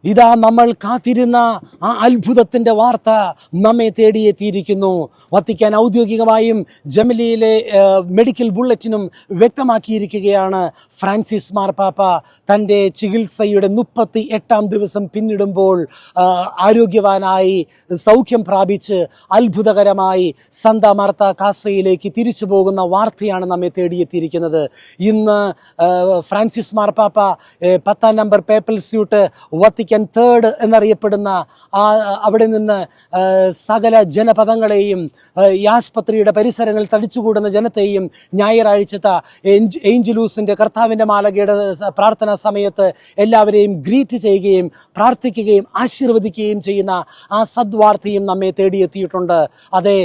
ഇതാ നമ്മൾ കാത്തിരുന്ന ആ അത്ഭുതത്തിൻ്റെ വാർത്ത നമ്മെ തേടിയെത്തിയിരിക്കുന്നു. വത്തിക്കാൻ ഔദ്യോഗികമായും ജമലിയിലെ മെഡിക്കൽ ബുള്ളറ്റിനും വ്യക്തമാക്കിയിരിക്കുകയാണ്, ഫ്രാൻസിസ് മാർപ്പാപ്പ തൻ്റെ ചികിത്സയുടെ 38-ാം ദിവസം പിന്നിടുമ്പോൾ ആരോഗ്യവാനായി സൗഖ്യം പ്രാപിച്ച് അത്ഭുതകരമായി സാന്താ മാർത്ത കാസയിലേക്ക് തിരിച്ചു പോകുന്ന വാർത്തയാണ് നമ്മെ തേടിയെത്തിയിരിക്കുന്നത്. ഇന്ന് ഫ്രാൻസിസ് മാർപ്പാപ്പ 10ാം number papal suite Vatican third എന്നറിയപ്പെടുന്ന അവിടെ നിന്ന് സകല ജനപദങ്ങളെയും ഈ ആശുപത്രിയുടെ പരിസരങ്ങളിൽ തടിച്ചുകൂടുന്ന ജനത്തെയും ഞായറാഴ്ചത്തെ ഏഞ്ചലൂസിൻ്റെ കർത്താവിൻ്റെ മാലകയുടെ പ്രാർത്ഥനാ സമയത്ത് എല്ലാവരെയും ഗ്രീറ്റ് ചെയ്യുകയും പ്രാർത്ഥിക്കുകയും ആശീർവദിക്കുകയും ചെയ്യുന്ന ആ സദ്വാർത്തയും നമ്മെ തേടിയെത്തിയിട്ടുണ്ട്. അതെ,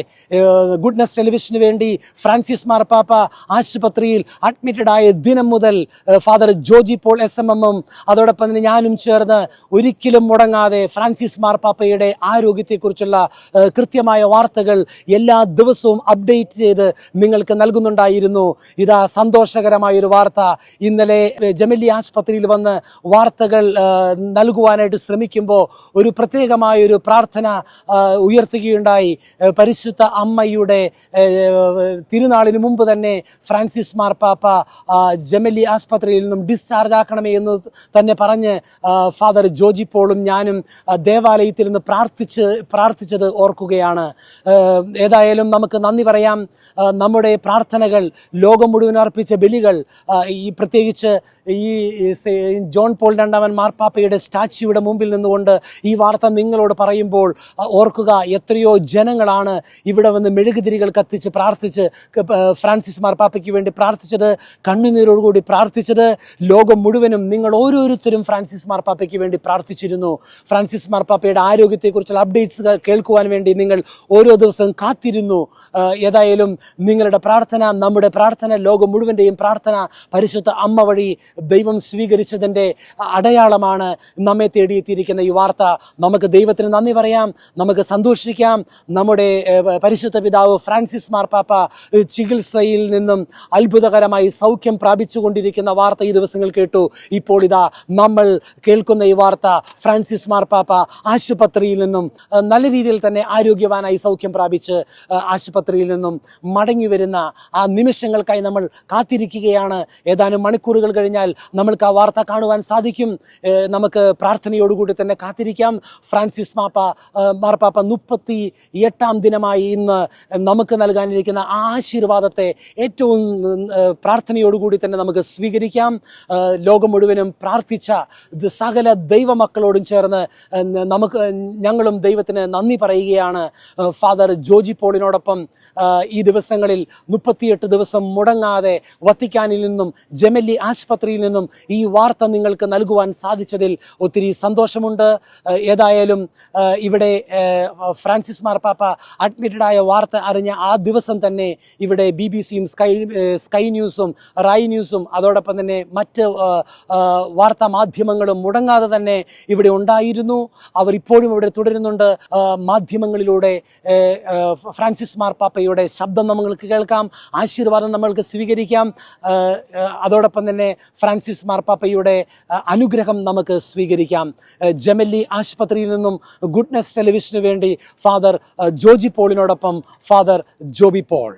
ഗുഡ്നസ് ടെലിവിഷന് വേണ്ടി ഫ്രാൻസിസ് മാർപ്പാപ്പ ആശുപത്രിയിൽ അഡ്മിറ്റഡായ ദിനം മുതൽ ഫാദർ ജോജി പോൾ SMM അതോടൊപ്പം തന്നെ ഞാനും ചേർന്ന് ഒരിക്കലും മുടങ്ങാതെ ഫ്രാൻസിസ് മാർപ്പാപ്പയുടെ ആരോഗ്യത്തെക്കുറിച്ചുള്ള കൃത്യമായ വാർത്തകൾ എല്ലാ ദിവസവും അപ്ഡേറ്റ് ചെയ്ത് നിങ്ങൾക്ക് നൽകുന്നുണ്ടായിരുന്നു. ഇതാ സന്തോഷകരമായൊരു വാർത്ത. ഇന്നലെ ജമലി ആശുപത്രിയിൽ വന്ന് വാർത്തകൾ നൽകുവാനായിട്ട് ശ്രമിക്കുമ്പോൾ ഒരു പ്രത്യേകമായൊരു പ്രാർത്ഥന ഉയർത്തുകയുണ്ടായി. പരിശുദ്ധ അമ്മയുടെ തിരുനാളിന് മുമ്പ് തന്നെ ഫ്രാൻസിസ് മാർപ്പാപ്പ ജമലി ആശുപത്രിയിൽ നിന്നും ഡിസ്ചാർജ് ആക്കണമേ എന്ന് തന്നെ പറഞ്ഞ് ഫാദർ ജോജി പോളും ഞാനും ദേവാലയത്തിൽ നിന്ന് പ്രാർത്ഥിച്ചത് ഓർക്കുകയാണ്. ഏതായാലും നമുക്ക് നന്ദി പറയാം. നമ്മുടെ പ്രാർത്ഥനകൾ, ലോകം മുഴുവൻ അർപ്പിച്ച ബലികൾ, ഈ പ്രത്യേകിച്ച് ഈ ജോൺ പോൾ രണ്ടാമൻ മാർപ്പാപ്പയുടെ സ്റ്റാച്യൂയുടെ മുമ്പിൽ നിന്നുകൊണ്ട് ഈ വാർത്ത നിങ്ങളോട് പറയുമ്പോൾ ഓർക്കുക, എത്രയോ ജനങ്ങളാണ് ഇവിടെ വന്ന് മെഴുകുതിരികൾ കത്തിച്ച് പ്രാർത്ഥിച്ച് ഫ്രാൻസിസ് മാർപ്പാപ്പയ്ക്ക് വേണ്ടി പ്രാർത്ഥിച്ചത്, കണ്ണുനീരോടുകൂടി പ്രാർത്ഥിച്ചത്. ലോകം മുഴുവനും നിങ്ങൾ ഓരോരുത്തരും ഫ്രാൻസിസ് മാർപ്പാപ്പയ്ക്ക് വേണ്ടി പ്രാർത്ഥിച്ചിരുന്നു. ഫ്രാൻസിസ് മാർപ്പാപ്പയുടെ ആരോഗ്യത്തെക്കുറിച്ചുള്ള അപ്ഡേറ്റ്സ് കേൾക്കുവാൻ വേണ്ടി നിങ്ങൾ ഓരോ ദിവസവും കാത്തിരുന്നു. ഏതായാലും നിങ്ങളുടെ പ്രാർത്ഥന, നമ്മുടെ പ്രാർത്ഥന, ലോകം മുഴുവൻ്റെയും പ്രാർത്ഥന പരിശുദ്ധ അമ്മ വഴി ദൈവം സ്വീകരിച്ചതിൻ്റെ അടയാളമാണ് നമ്മെ തേടിയെത്തിയിരിക്കുന്ന ഈ വാർത്ത. നമുക്ക് ദൈവത്തിന് നന്ദി പറയാം, നമുക്ക് സന്തോഷിക്കാം. നമ്മുടെ പരിശുദ്ധ പിതാവ് ഫ്രാൻസിസ് മാർപ്പാപ്പ ചികിത്സയിൽ നിന്നും അത്ഭുതകരമായി സൗഖ്യം പ്രാപിച്ചുകൊണ്ടിരിക്കുന്ന വാർത്ത ഈ ദിവസങ്ങൾ കേട്ടു. ഇപ്പോൾ ഇതാ നമ്മൾ കേൾക്കുന്ന ഈ വാർത്ത, ഫ്രാൻസിസ് മാർപ്പാപ്പ ആശുപത്രിയിൽ നിന്നും നല്ല രീതിയിൽ തന്നെ ആരോഗ്യവാനായി സൗഖ്യം പ്രാപിച്ച് ആശുപത്രിയിൽ നിന്നും മടങ്ങി വരുന്ന ആ നിമിഷങ്ങൾക്കായി നമ്മൾ കാത്തിരിക്കുകയാണ്. ഏതാനും മണിക്കൂറുകൾ കഴിഞ്ഞാൽ നമ്മൾക്ക് ആ വാർത്ത കാണുവാൻ സാധിക്കും. നമുക്ക് പ്രാർത്ഥനയോടുകൂടി തന്നെ കാത്തിരിക്കാം. ഫ്രാൻസിസ് മാർപ്പാപ്പ 38-ാം ദിനമായി ഇന്ന് നമുക്ക് നൽകാനിരിക്കുന്ന ആ ആശീർവാദത്തെ ഏറ്റവും പ്രാർത്ഥനയോടുകൂടി തന്നെ നമുക്ക് സ്വീകരിക്കാം. ലോകം മുഴുവനും പ്രാർത്ഥിച്ച സകല ദൈവമക്കളോടും ചേർന്ന് ഞങ്ങളും ദൈവത്തിന് നന്ദി പറയുകയാണ്. ഫാദർ ജോജി പോളിനോടൊപ്പം ഈ ദിവസങ്ങളിൽ 38 ദിവസം മുടങ്ങാതെ വത്തിക്കാനിൽ നിന്നും ജമലി ആശുപത്രിയിൽ നിന്നും ഈ വാർത്ത നിങ്ങൾക്ക് നൽകുവാൻ സാധിച്ചതിൽ ഒത്തിരി സന്തോഷമുണ്ട്. ഏതായാലും ഇവിടെ ഫ്രാൻസിസ് മാർപ്പാപ്പ അഡ്മിറ്റഡായ വാർത്ത അറിഞ്ഞ ആ ദിവസം തന്നെ ഇവിടെ BBC-യും സ്കൈ ന്യൂസും റായ് ന്യൂസും അതോടൊപ്പം തന്നെ മറ്റ് വാർത്താ മാധ്യമങ്ങളും മുടങ്ങാതെ തന്നെ ഇവിടെ ഉണ്ടായിരുന്നു. അവർ ഇപ്പോഴും ഇവിടെ തുടരുന്നുണ്ട്. മാധ്യമങ്ങളിലൂടെ ഫ്രാൻസിസ് മാർപ്പാപ്പയുടെ ശബ്ദം നമ്മൾക്ക് കേൾക്കാം, ആശീർവാദം നമ്മൾക്ക് സ്വീകരിക്കാം. അതോടൊപ്പം തന്നെ ഫ്രാൻസിസ് മാർപ്പാപ്പയുടെ അനുഗ്രഹം നമുക്ക് സ്വീകരിക്കാം. ജമലി ആശുപത്രിയിൽ നിന്നും ഗുഡ്നസ് ടെലിവിഷന് വേണ്ടി ഫാദർ ജോജി പോളിനോടൊപ്പം ഫാദർ ജോബി പോൾ.